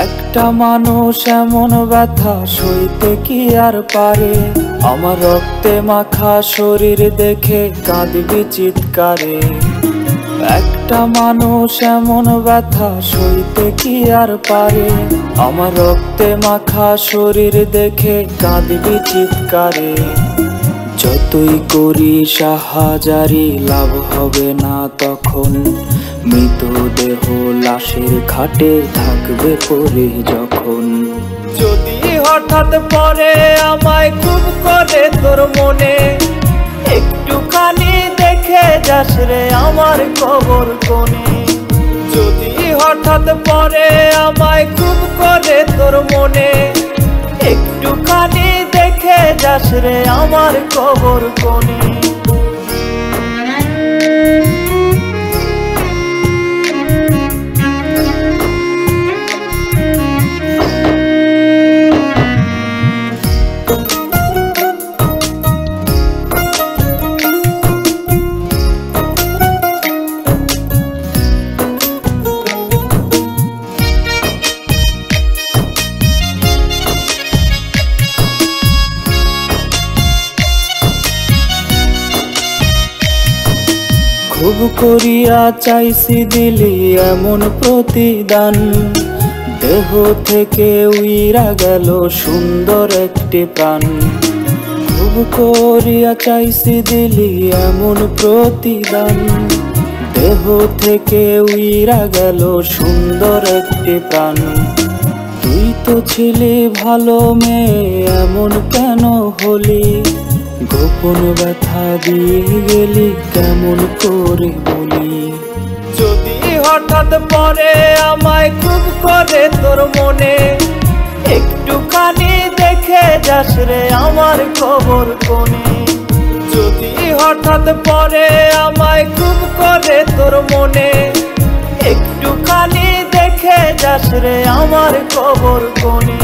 একটা মানুষ এমন ব্যথা সইতে কি আর পারে? আমার রক্তে মাখা শরীর দেখে কাঁদবি চিৎকারে। একটা মানুষ এমন ব্যথা সইতে কি আর পারে? আমার রক্তে মাখা শরীর দেখে কাঁদবি চিৎকারে। যতই করি সাহায্যারি লাভ হবে না তখন, মৃতদেহ লাশের খাটে থাকবে পড়ে যখন। যদি হঠাৎ পরে আমায় খুব করে তোর মনে, একটুখানি দেখে যাস রে আমার কবর কোণে। যদি হঠাৎ পরে আমায় খুব করে তোর মনে, একটুখানি দেখে যাস রে আমার কবর কোণে। খুব করিয়া চাইছি দিলি এমন প্রতিদান, দেহ থেকে উইরা গেল সুন্দর একটি প্রাণ। খুব করিয়া চাইছি দিলি এমন প্রতিদান, দেহ থেকে উইরা গেল সুন্দর একটি প্রাণ। তুই তো ছিলি ভালো মেয়ে, এমন কেন হলি? গোপন ব্যথা দিয়ে গেলি কেমন করে বলি? যদি হঠাৎ পরে আমায় খুব করে তোর মনে, একটুখানি দেখে যাস রে আমার কবর কোণে। যদি হঠাৎ পরে আমায় খুব করে তোর মনে, একটুখানি দেখে যাস রে আমার কবর কোণে।